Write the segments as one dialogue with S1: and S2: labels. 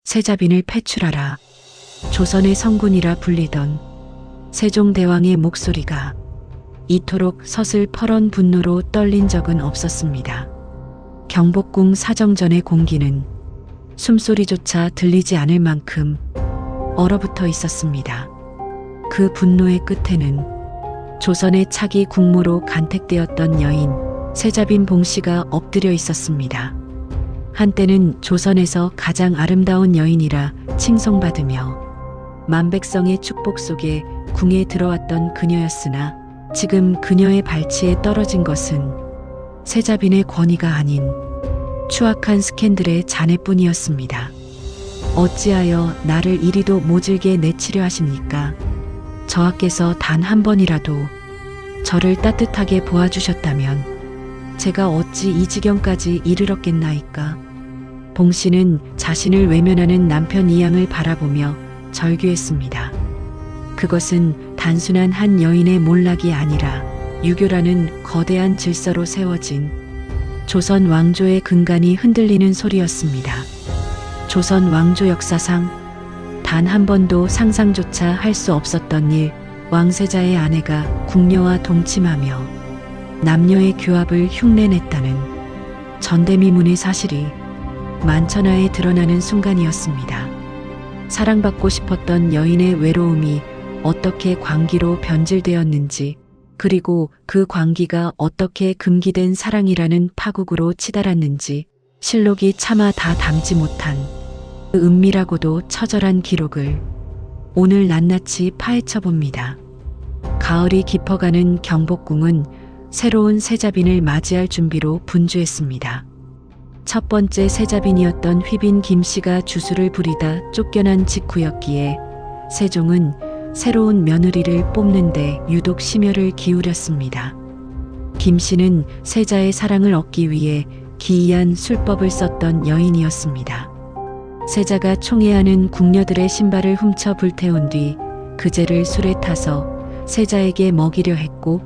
S1: 세자빈을 패출하라. 조선의 성군이라 불리던 세종대왕의 목소리가 이토록 서슬퍼런 분노로 떨린 적은 없었습니다. 경복궁 사정전의 공기는 숨소리조차 들리지 않을 만큼 얼어붙어 있었습니다. 그 분노의 끝에는 조선의 차기 국모로 간택되었던 여인 세자빈 봉씨가 엎드려 있었습니다. 한때는 조선에서 가장 아름다운 여인이라 칭송받으며 만백성의 축복 속에 궁에 들어왔던 그녀였으나 지금 그녀의 발치에 떨어진 것은 세자빈의 권위가 아닌 추악한 스캔들의 잔해뿐이었습니다. 어찌하여 나를 이리도 모질게 내치려 하십니까? 저하께서 단 한 번이라도 저를 따뜻하게 보아주셨다면 제가 어찌 이 지경까지 이르렀겠나이까? 봉씨는 자신을 외면하는 남편 이양을 바라보며 절규했습니다. 그것은 단순한 한 여인의 몰락이 아니라 유교라는 거대한 질서로 세워진 조선 왕조의 근간이 흔들리는 소리였습니다. 조선 왕조 역사상 단 한 번도 상상조차 할 수 없었던 일, 왕세자의 아내가 궁녀와 동침하며 남녀의 교합을 흉내냈다는 전대미문의 사실이 만천하에 드러나는 순간이었습니다. 사랑받고 싶었던 여인의 외로움이 어떻게 광기로 변질되었는지, 그리고 그 광기가 어떻게 금기된 사랑이라는 파국으로 치달았는지 실록이 차마 다 담지 못한 그 은밀하고도 처절한 기록을 오늘 낱낱이 파헤쳐 봅니다. 가을이 깊어가는 경복궁은 새로운 세자빈을 맞이할 준비로 분주했습니다. 첫 번째 세자빈이었던 휘빈 김씨가 주술을 부리다 쫓겨난 직후였기에 세종은 새로운 며느리를 뽑는데 유독 심혈을 기울였습니다. 김씨는 세자의 사랑을 얻기 위해 기이한 술법을 썼던 여인이었습니다. 세자가 총애하는 궁녀들의 신발을 훔쳐 불태운 뒤 그제를 술에 타서 세자에게 먹이려 했고,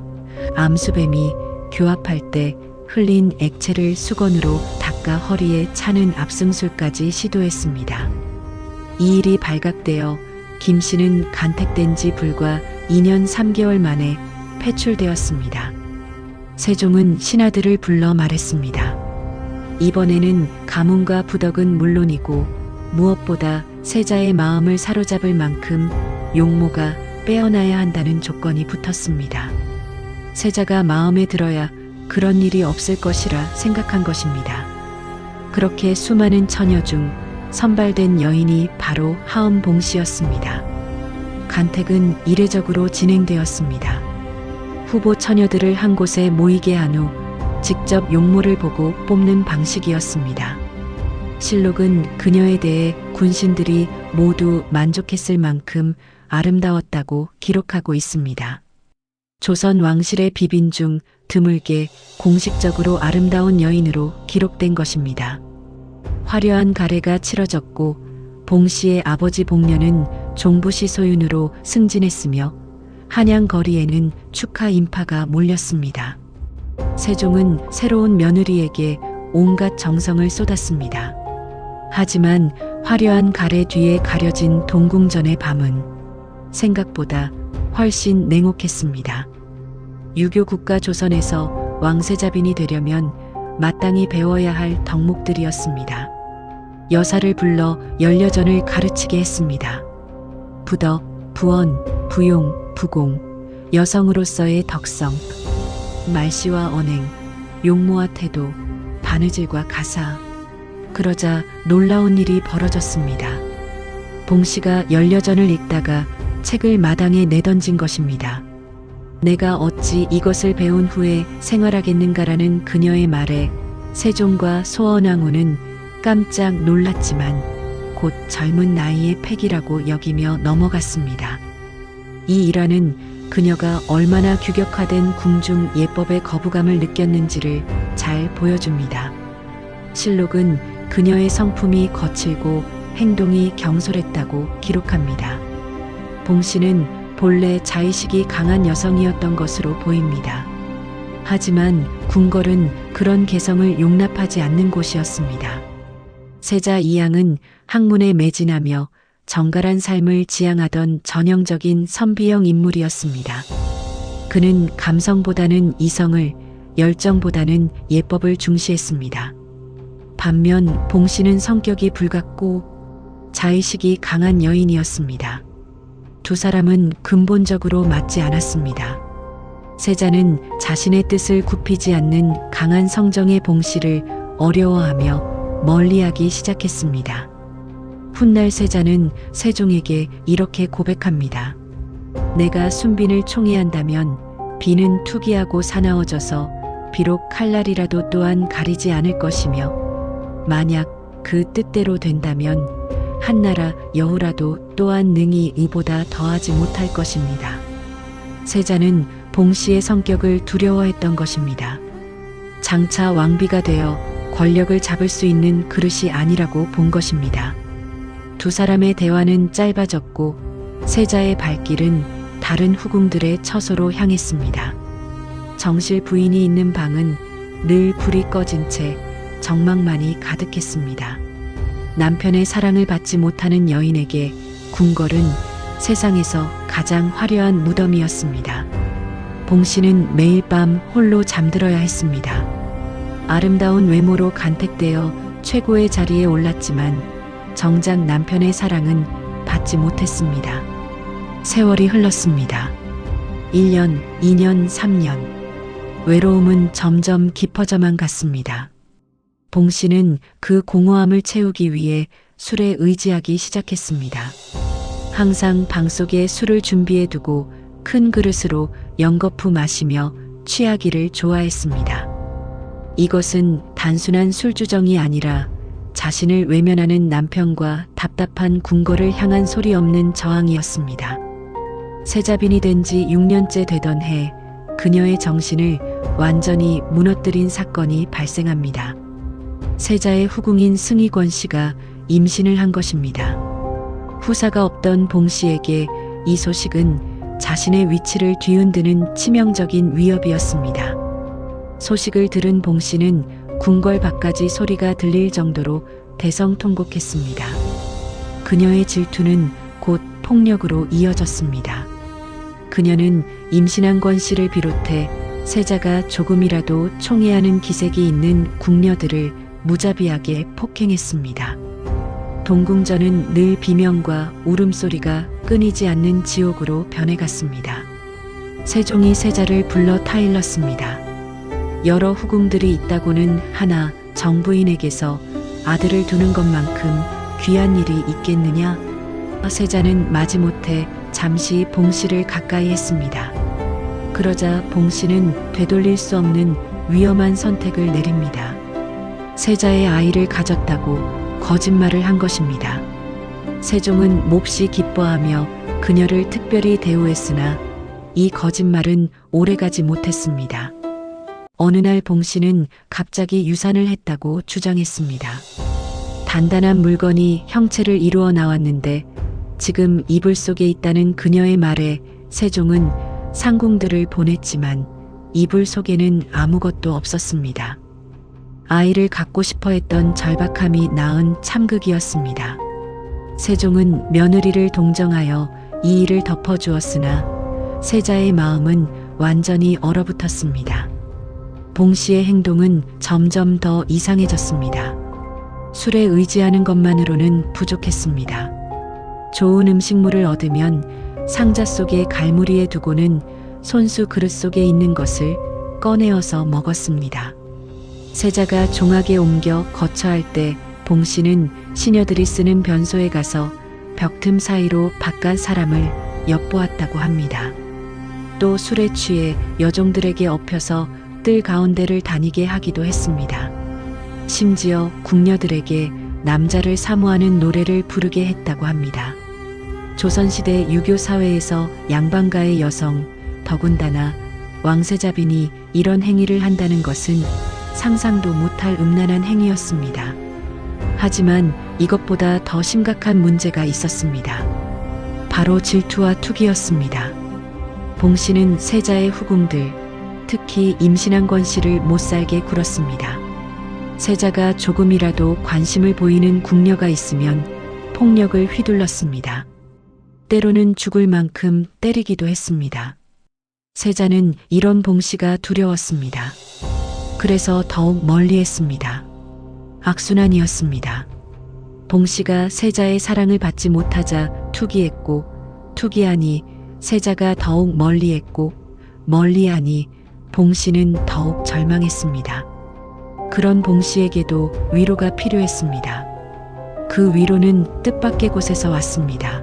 S1: 암수뱀이 교합할 때 흘린 액체를 수건으로 닦아 허리에 차는 압승술까지 시도했습니다. 이 일이 발각되어 김씨는 간택된 지 불과 2년 3개월 만에 패출되었습니다. 세종은 신하들을 불러 말했습니다. 이번에는 가문과 부덕은 물론이고 무엇보다 세자의 마음을 사로잡을 만큼 용모가 빼어나야 한다는 조건이 붙었습니다. 세자가 마음에 들어야 그런 일이 없을 것이라 생각한 것입니다. 그렇게 수많은 처녀 중 선발된 여인이 바로 하엄 봉씨였습니다. 간택은 이례적으로 진행되었습니다. 후보 처녀들을 한 곳에 모이게 한 후 직접 용모를 보고 뽑는 방식이었습니다. 실록은 그녀에 대해 군신들이 모두 만족했을 만큼 아름다웠다고 기록하고 있습니다. 조선 왕실의 비빈 중 드물게 공식적으로 아름다운 여인으로 기록된 것입니다. 화려한 가례가 치러졌고 봉씨의 아버지 봉년은 종부시 소윤으로 승진했으며 한양 거리에는 축하 인파가 몰렸습니다. 세종은 새로운 며느리에게 온갖 정성을 쏟았습니다. 하지만 화려한 가례 뒤에 가려진 동궁전의 밤은 생각보다 훨씬 냉혹했습니다. 유교 국가 조선에서 왕세자빈이 되려면 마땅히 배워야 할 덕목들이었습니다. 여사를 불러 연려전을 가르치게 했습니다. 부덕, 부언, 부용, 부공, 여성으로서의 덕성, 말씨와 언행, 용모와 태도, 바느질과 가사. 그러자 놀라운 일이 벌어졌습니다. 봉씨가 연려전을 읽다가 책을 마당에 내던진 것입니다. 내가 어찌 이것을 배운 후에 생활하겠는가라는 그녀의 말에 세종과 소원왕후는 깜짝 놀랐지만 곧 젊은 나이의 패기라고 여기며 넘어갔습니다. 이 일화는 그녀가 얼마나 규격화된 궁중 예법의 거부감을 느꼈는지를 잘 보여줍니다. 실록은 그녀의 성품이 거칠고 행동이 경솔했다고 기록합니다. 봉씨는 본래 자의식이 강한 여성이었던 것으로 보입니다. 하지만 궁궐은 그런 개성을 용납하지 않는 곳이었습니다. 세자 이양은 학문에 매진하며 정갈한 삶을 지향하던 전형적인 선비형 인물이었습니다. 그는 감성보다는 이성을, 열정보다는 예법을 중시했습니다. 반면 봉씨는 성격이 불같고 자의식이 강한 여인이었습니다. 두 사람은 근본적으로 맞지 않았습니다. 세자는 자신의 뜻을 굽히지 않는 강한 성정의 봉씨를 어려워하며 멀리하기 시작했습니다. 훗날 세자는 세종에게 이렇게 고백합니다. 내가 순빈을 총애한다면 비는 투기하고 사나워져서 비록 칼날이라도 또한 가리지 않을 것이며 만약 그 뜻대로 된다면 한나라 여우라도 또한 능히 이보다 더하지 못할 것입니다. 세자는 봉씨의 성격을 두려워했던 것입니다. 장차 왕비가 되어 권력을 잡을 수 있는 그릇이 아니라고 본 것입니다. 두 사람의 대화는 짧아졌고 세자의 발길은 다른 후궁들의 처소로 향했습니다. 정실 부인이 있는 방은 늘 불이 꺼진 채 정막만이 가득했습니다. 남편의 사랑을 받지 못하는 여인에게 궁궐은 세상에서 가장 화려한 무덤이었습니다. 봉씨는 매일 밤 홀로 잠들어야 했습니다. 아름다운 외모로 간택되어 최고의 자리에 올랐지만 정작 남편의 사랑은 받지 못했습니다. 세월이 흘렀습니다. 1년, 2년, 3년. 외로움은 점점 깊어져만 갔습니다. 봉씨는 그 공허함을 채우기 위해 술에 의지하기 시작했습니다. 항상 방 속에 술을 준비해 두고 큰 그릇으로 연거푸 마시며 취하기를 좋아했습니다. 이것은 단순한 술주정이 아니라 자신을 외면하는 남편과 답답한 궁궐을 향한 소리 없는 저항이었습니다. 세자빈이 된 지 6년째 되던 해 그녀의 정신을 완전히 무너뜨린 사건이 발생합니다. 세자의 후궁인 승희권 씨가 임신을 한 것입니다. 후사가 없던 봉씨에게 이 소식은 자신의 위치를 뒤흔드는 치명적인 위협이었습니다. 소식을 들은 봉씨는 궁궐 밖까지 소리가 들릴 정도로 대성통곡했습니다. 그녀의 질투는 곧 폭력으로 이어졌습니다. 그녀는 임신한 권 씨를 비롯해 세자가 조금이라도 총애하는 기색이 있는 궁녀들을 무자비하게 폭행했습니다. 동궁전은 늘 비명과 울음소리가 끊이지 않는 지옥으로 변해갔습니다. 세종이 세자를 불러 타일렀습니다. 여러 후궁들이 있다고는 하나 정부인에게서 아들을 두는 것만큼 귀한 일이 있겠느냐? 세자는 마지못해 잠시 봉씨를 가까이 했습니다. 그러자 봉씨는 되돌릴 수 없는 위험한 선택을 내립니다. 세자의 아이를 가졌다고 거짓말을 한 것입니다. 세종은 몹시 기뻐하며 그녀를 특별히 대우했으나 이 거짓말은 오래가지 못했습니다. 어느 날 봉씨는 갑자기 유산을 했다고 주장했습니다. 단단한 물건이 형체를 이루어 나왔는데 지금 이불 속에 있다는 그녀의 말에 세종은 상궁들을 보냈지만 이불 속에는 아무것도 없었습니다. 아이를 갖고 싶어 했던 절박함이 낳은 참극이었습니다. 세종은 며느리를 동정하여 이 일을 덮어주었으나 세자의 마음은 완전히 얼어붙었습니다. 봉씨의 행동은 점점 더 이상해졌습니다. 술에 의지하는 것만으로는 부족했습니다. 좋은 음식물을 얻으면 상자 속에 갈무리에 두고는 손수 그릇 속에 있는 것을 꺼내어서 먹었습니다. 세자가 종하게 옮겨 거처할 때 봉씨는 시녀들이 쓰는 변소에 가서 벽틈 사이로 바깥 사람을 엿보았다고 합니다. 또 술에 취해 여종들에게 엎혀서 뜰 가운데를 다니게 하기도 했습니다. 심지어 궁녀들에게 남자를 사모하는 노래를 부르게 했다고 합니다. 조선시대 유교 사회에서 양반가의 여성, 더군다나 왕세자빈이 이런 행위를 한다는 것은 상상도 못할 음란한 행위였습니다. 하지만 이것보다 더 심각한 문제가 있었습니다. 바로 질투와 투기였습니다. 봉씨는 세자의 후궁들, 특히 임신한 권 씨를 못살게 굴었습니다. 세자가 조금이라도 관심을 보이는 궁녀가 있으면 폭력을 휘둘렀습니다. 때로는 죽을 만큼 때리기도 했습니다. 세자는 이런 봉씨가 두려웠습니다. 그래서 더욱 멀리했습니다. 악순환이었습니다. 봉씨가 세자의 사랑을 받지 못하자 투기했고, 투기하니 세자가 더욱 멀리했고, 멀리하니 봉씨는 더욱 절망했습니다. 그런 봉씨에게도 위로가 필요했습니다. 그 위로는 뜻밖의 곳에서 왔습니다.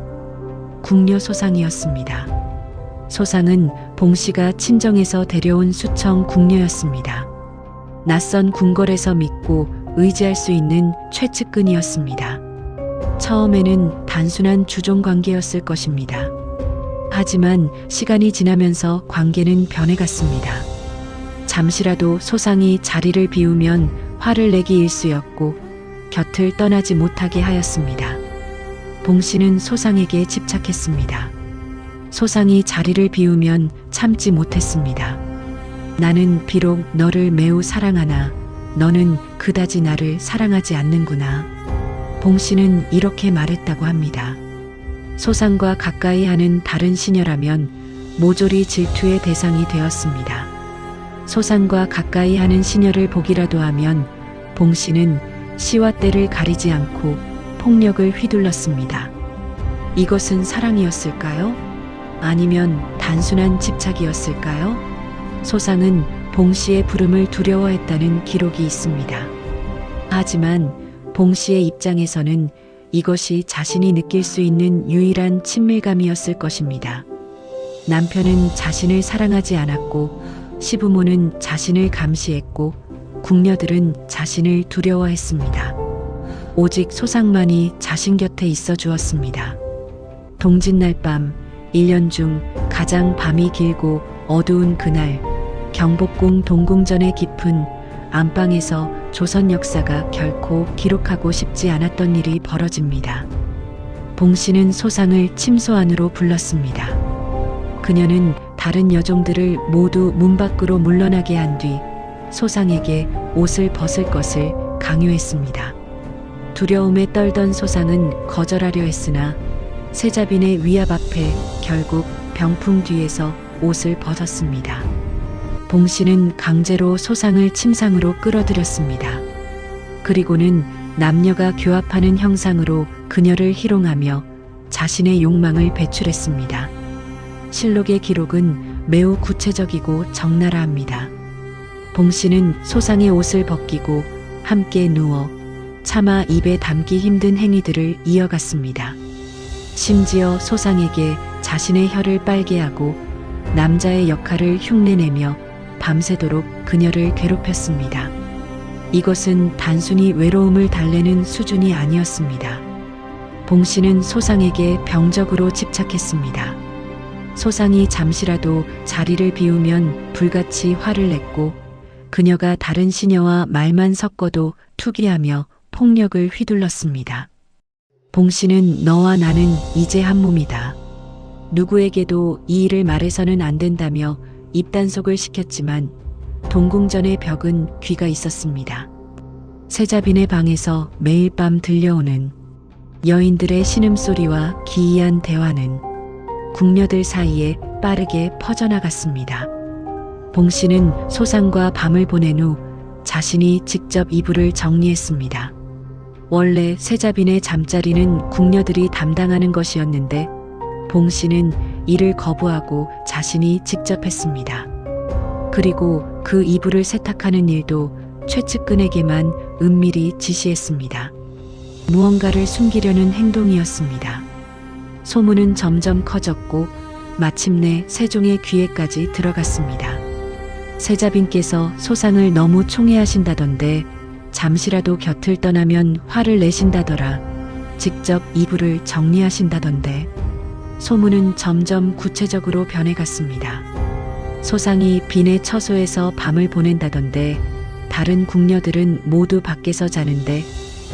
S1: 궁녀 소상이었습니다. 소상은 봉씨가 친정에서 데려온 수청 궁녀였습니다. 낯선 궁궐에서 믿고 의지할 수 있는 최측근이었습니다. 처음에는 단순한 주종 관계였을 것입니다. 하지만 시간이 지나면서 관계는 변해갔습니다. 잠시라도 소상이 자리를 비우면 화를 내기 일쑤였고 곁을 떠나지 못하게 하였습니다. 봉씨는 소상에게 집착했습니다. 소상이 자리를 비우면 참지 못했습니다. 나는 비록 너를 매우 사랑하나 너는 그다지 나를 사랑하지 않는구나. 봉씨는 이렇게 말했다고 합니다. 소상과 가까이 하는 다른 시녀라면 모조리 질투의 대상이 되었습니다. 소상과 가까이 하는 시녀를 보기라도 하면 봉씨는 시와 때를 가리지 않고 폭력을 휘둘렀습니다. 이것은 사랑이었을까요? 아니면 단순한 집착이었을까요? 소상은 봉씨의 부름을 두려워했다는 기록이 있습니다. 하지만 봉씨의 입장에서는 이것이 자신이 느낄 수 있는 유일한 친밀감이었을 것입니다. 남편은 자신을 사랑하지 않았고 시부모는 자신을 감시했고 궁녀들은 자신을 두려워했습니다. 오직 소상만이 자신 곁에 있어 주었습니다. 동짓날 밤, 1년 중 가장 밤이 길고 어두운 그날, 경복궁 동궁전의 깊은 안방에서 조선 역사가 결코 기록하고 싶지 않았던 일이 벌어집니다. 봉씨는 소상을 침소 안으로 불렀습니다. 그녀는 다른 여종들을 모두 문 밖으로 물러나게 한 뒤 소상에게 옷을 벗을 것을 강요했습니다. 두려움에 떨던 소상은 거절하려 했으나 세자빈의 위압 앞에 결국 병풍 뒤에서 옷을 벗었습니다. 봉씨는 강제로 소상을 침상으로 끌어들였습니다. 그리고는 남녀가 교합하는 형상으로 그녀를 희롱하며 자신의 욕망을 배출했습니다. 실록의 기록은 매우 구체적이고 적나라합니다. 봉씨는 소상의 옷을 벗기고 함께 누워 차마 입에 담기 힘든 행위들을 이어갔습니다. 심지어 소상에게 자신의 혀를 빨게 하고 남자의 역할을 흉내내며 밤새도록 그녀를 괴롭혔습니다. 이것은 단순히 외로움을 달래는 수준이 아니었습니다. 봉씨는 소상에게 병적으로 집착했습니다. 소상이 잠시라도 자리를 비우면 불같이 화를 냈고 그녀가 다른 시녀와 말만 섞어도 투기하며 폭력을 휘둘렀습니다. 봉씨는 너와 나는 이제 한 몸이다. 누구에게도 이 일을 말해서는 안 된다며 입단속을 시켰지만 동궁전의 벽은 귀가 있었습니다. 세자빈의 방에서 매일 밤 들려오는 여인들의 신음소리와 기이한 대화는 궁녀들 사이에 빠르게 퍼져나갔습니다. 봉씨는 소상과 밤을 보낸 후 자신이 직접 이불을 정리했습니다. 원래 세자빈의 잠자리는 궁녀들이 담당하는 것이었는데 봉씨는 이를 거부하고 자신이 직접 했습니다. 그리고 그 이불을 세탁하는 일도 최측근에게만 은밀히 지시했습니다. 무언가를 숨기려는 행동이었습니다. 소문은 점점 커졌고 마침내 세종의 귀에까지 들어갔습니다. 세자빈께서 소상을 너무 총애하신다던데 잠시라도 곁을 떠나면 화를 내신다더라. 직접 이불을 정리하신다던데. 소문은 점점 구체적으로 변해갔습니다. 소상이 빈의 처소에서 밤을 보낸다던데 다른 궁녀들은 모두 밖에서 자는데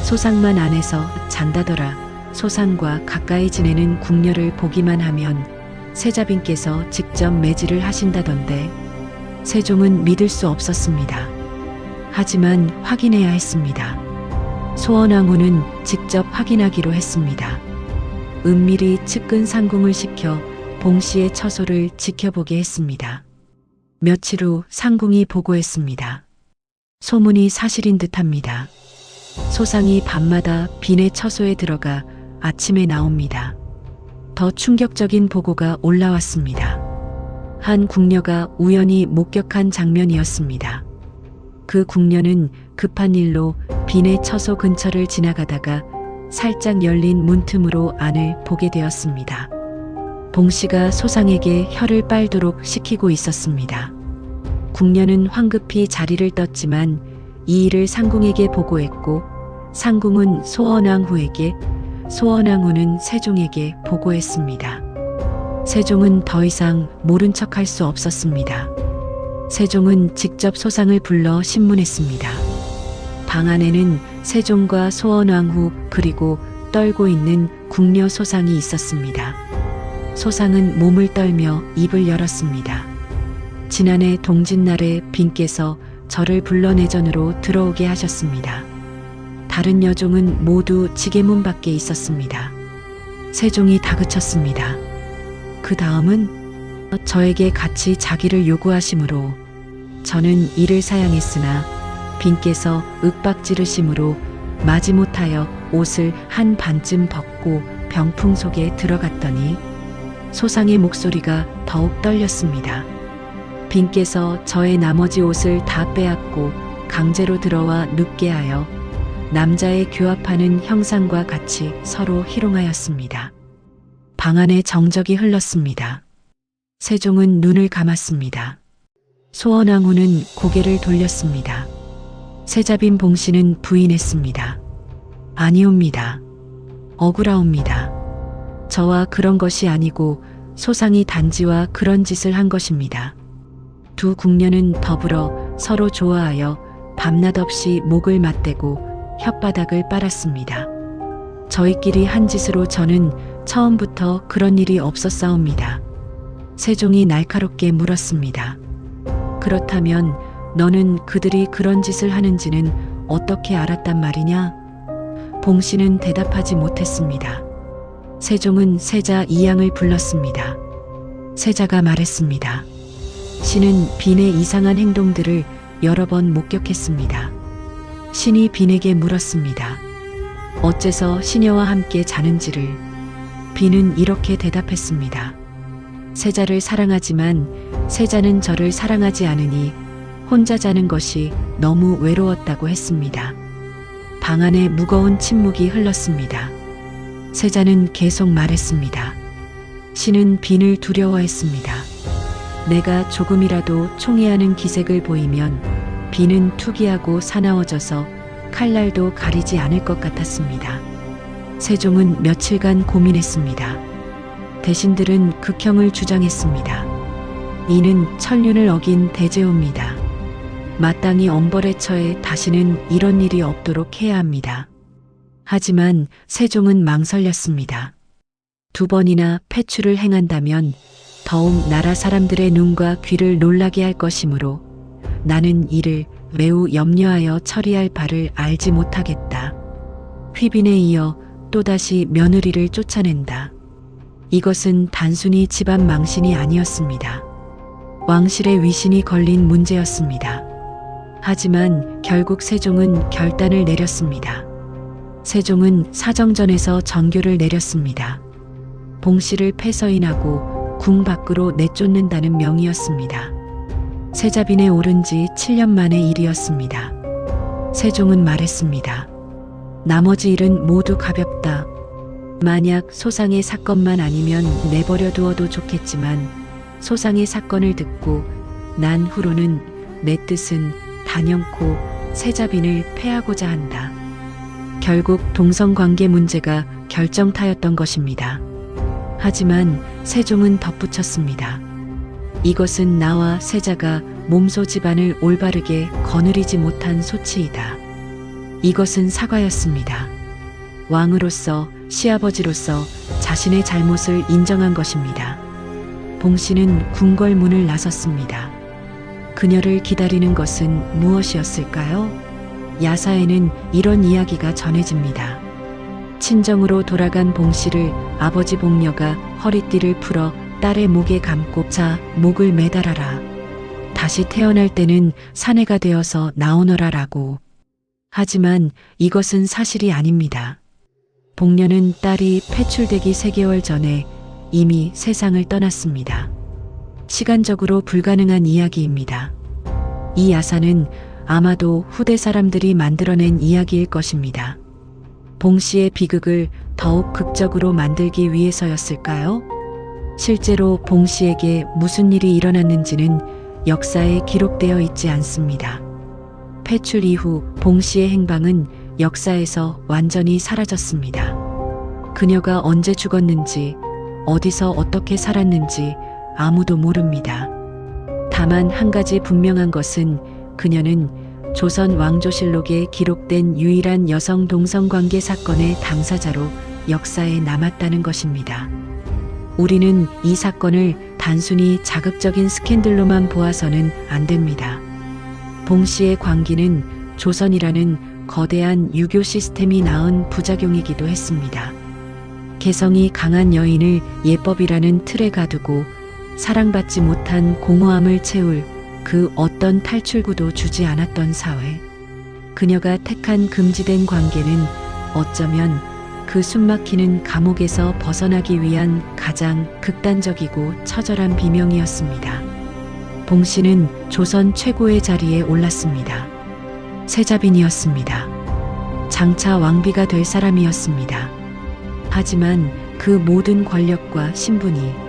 S1: 소상만 안에서 잔다더라. 소상과 가까이 지내는 궁녀를 보기만 하면 세자빈께서 직접 매질을 하신다던데. 세종은 믿을 수 없었습니다. 하지만 확인해야 했습니다. 소원왕후는 직접 확인하기로 했습니다. 은밀히 측근 상궁을 시켜 봉 씨의 처소를 지켜보게 했습니다. 며칠 후 상궁이 보고했습니다. 소문이 사실인 듯합니다. 소상이 밤마다 빈의 처소에 들어가 아침에 나옵니다. 더 충격적인 보고가 올라왔습니다. 한 궁녀가 우연히 목격한 장면이었습니다. 그 궁녀는 급한 일로 빈의 처소 근처를 지나가다가 살짝 열린 문틈으로 안을 보게 되었습니다. 봉 씨가 소상에게 혀를 빨도록 시키고 있었습니다. 궁녀는 황급히 자리를 떴지만 이 일을 상궁에게 보고했고 상궁은 소원왕후에게, 소원왕후는 세종에게 보고했습니다. 세종은 더 이상 모른 척할 수 없었습니다. 세종은 직접 소상을 불러 신문했습니다. 방 안에는 세종과 소원왕후 그리고 떨고 있는 궁녀 소상이 있었습니다. 소상은 몸을 떨며 입을 열었습니다. 지난해 동짓날에 빈께서 저를 불러내전으로 들어오게 하셨습니다. 다른 여종은 모두 지게문 밖에 있었습니다. 세종이 다그쳤습니다. 그 다음은 저에게 같이 자기를 요구하심으로 저는 이를 사양했으나 빈께서 윽박지르심으로 마지못하여 옷을 한 반쯤 벗고 병풍 속에 들어갔더니 소상의 목소리가 더욱 떨렸습니다. 빈께서 저의 나머지 옷을 다 빼앗고 강제로 들어와 눕게 하여 남자의 교합하는 형상과 같이 서로 희롱하였습니다. 방 안에 정적이 흘렀습니다. 세종은 눈을 감았습니다. 소원왕후는 고개를 돌렸습니다. 세자빈 봉 씨는 부인했습니다. 아니옵니다. 억울하옵니다. 저와 그런 것이 아니고 소상이 단지와 그런 짓을 한 것입니다. 두 궁녀는 더불어 서로 좋아하여 밤낮 없이 목을 맞대고 혓바닥을 빨았습니다. 저희끼리 한 짓으로 저는 처음부터 그런 일이 없었사옵니다. 세종이 날카롭게 물었습니다. 그렇다면 너는 그들이 그런 짓을 하는지는 어떻게 알았단 말이냐? 봉 씨는 대답하지 못했습니다. 세종은 세자 이양을 불렀습니다. 세자가 말했습니다. 신은 빈의 이상한 행동들을 여러 번 목격했습니다. 신이 빈에게 물었습니다. 어째서 시녀와 함께 자는지를. 빈은 이렇게 대답했습니다. 세자를 사랑하지만 세자는 저를 사랑하지 않으니 혼자 자는 것이 너무 외로웠다고 했습니다. 방 안에 무거운 침묵이 흘렀습니다. 세자는 계속 말했습니다. 신은 빈을 두려워했습니다. 내가 조금이라도 총애하는 기색을 보이면 빈은 투기하고 사나워져서 칼날도 가리지 않을 것 같았습니다. 세종은 며칠간 고민했습니다. 대신들은 극형을 주장했습니다. 이는 천륜을 어긴 대죄옵니다. 마땅히 엄벌에 처해 다시는 이런 일이 없도록 해야 합니다. 하지만 세종은 망설였습니다. 2번이나 폐출을 행한다면 더욱 나라 사람들의 눈과 귀를 놀라게 할 것이므로 나는 이를 매우 염려하여 처리할 바를 알지 못하겠다. 휘빈에 이어 또다시 며느리를 쫓아낸다. 이것은 단순히 집안 망신이 아니었습니다. 왕실의 위신이 걸린 문제였습니다. 하지만 결국 세종은 결단을 내렸습니다. 세종은 사정전에서 전교를 내렸습니다. 봉 씨를 폐서인하고 궁 밖으로 내쫓는다는 명이었습니다. 세자빈에 오른 지 7년 만의 일이었습니다. 세종은 말했습니다. 나머지 일은 모두 가볍다. 만약 소상의 사건만 아니면 내버려 두어도 좋겠지만 소상의 사건을 듣고 난 후로는 내 뜻은 단연코 세자빈을 패하고자 한다. 결국 동성관계 문제가 결정타였던 것입니다. 하지만 세종은 덧붙였습니다. 이것은 나와 세자가 몸소 집안을 올바르게 거느리지 못한 소치이다. 이것은 사과였습니다. 왕으로서 시아버지로서 자신의 잘못을 인정한 것입니다. 봉 씨는 궁궐문을 나섰습니다. 그녀를 기다리는 것은 무엇이었을까요? 야사에는 이런 이야기가 전해집니다. 친정으로 돌아간 봉 씨를 아버지 봉녀가 허리띠를 풀어 딸의 목에 감고 자, 목을 매달아라. 다시 태어날 때는 사내가 되어서 나오너라라고. 하지만 이것은 사실이 아닙니다. 봉녀는 딸이 폐출되기 3개월 전에 이미 세상을 떠났습니다. 시간적으로 불가능한 이야기입니다. 이 야사는 아마도 후대 사람들이 만들어낸 이야기일 것입니다. 봉 씨의 비극을 더욱 극적으로 만들기 위해서였을까요? 실제로 봉 씨에게 무슨 일이 일어났는지는 역사에 기록되어 있지 않습니다. 폐출 이후 봉 씨의 행방은 역사에서 완전히 사라졌습니다. 그녀가 언제 죽었는지, 어디서 어떻게 살았는지 아무도 모릅니다. 다만 한 가지 분명한 것은 그녀는 조선 왕조실록에 기록된 유일한 여성 동성관계 사건의 당사자로 역사에 남았다는 것입니다. 우리는 이 사건을 단순히 자극적인 스캔들로만 보아서는 안 됩니다. 봉 씨의 광기는 조선이라는 거대한 유교 시스템이 낳은 부작용이기도 했습니다. 개성이 강한 여인을 예법이라는 틀에 가두고 사랑받지 못한 공허함을 채울 그 어떤 탈출구도 주지 않았던 사회. 그녀가 택한 금지된 관계는 어쩌면 그 숨막히는 감옥에서 벗어나기 위한 가장 극단적이고 처절한 비명이었습니다. 봉 씨는 조선 최고의 자리에 올랐습니다. 세자빈이었습니다. 장차 왕비가 될 사람이었습니다. 하지만 그 모든 권력과 신분이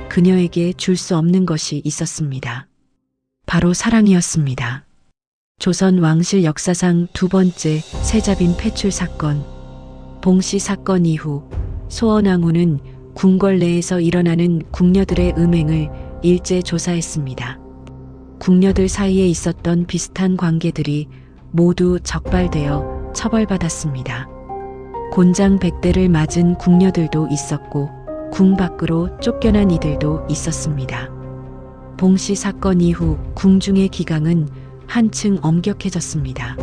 S1: 그녀에게 줄 수 없는 것이 있었습니다. 바로 사랑이었습니다. 조선 왕실 역사상 2번째 세자빈 폐출 사건. 봉 씨 사건 이후 소원왕후는 궁궐 내에서 일어나는 궁녀들의 음행을 일제 조사했습니다. 궁녀들 사이에 있었던 비슷한 관계들이 모두 적발되어 처벌받았습니다. 곤장 100대를 맞은 궁녀들도 있었고 궁 밖으로 쫓겨난 이들도 있었습니다. 봉 씨 사건 이후 궁중의 기강은 한층 엄격해졌습니다.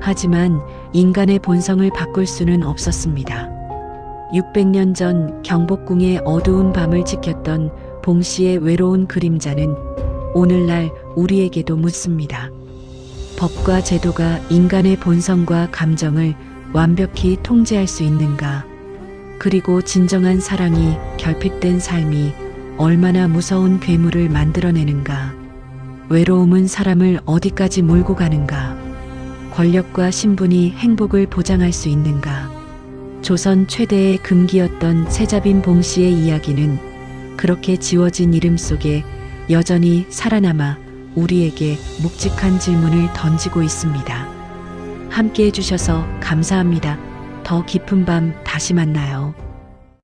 S1: 하지만 인간의 본성을 바꿀 수는 없었습니다. 600년 전 경복궁의 어두운 밤을 지켰던 봉 씨의 외로운 그림자는 오늘날 우리에게도 묻습니다. 법과 제도가 인간의 본성과 감정을 완벽히 통제할 수 있는가? 그리고 진정한 사랑이 결핍된 삶이 얼마나 무서운 괴물을 만들어내는가? 외로움은 사람을 어디까지 몰고 가는가? 권력과 신분이 행복을 보장할 수 있는가? 조선 최대의 금기였던 세자빈 봉 씨의 이야기는 그렇게 지워진 이름 속에 여전히 살아남아 우리에게 묵직한 질문을 던지고 있습니다. 함께 해주셔서 감사합니다. 더 깊은 밤 다시 만나요.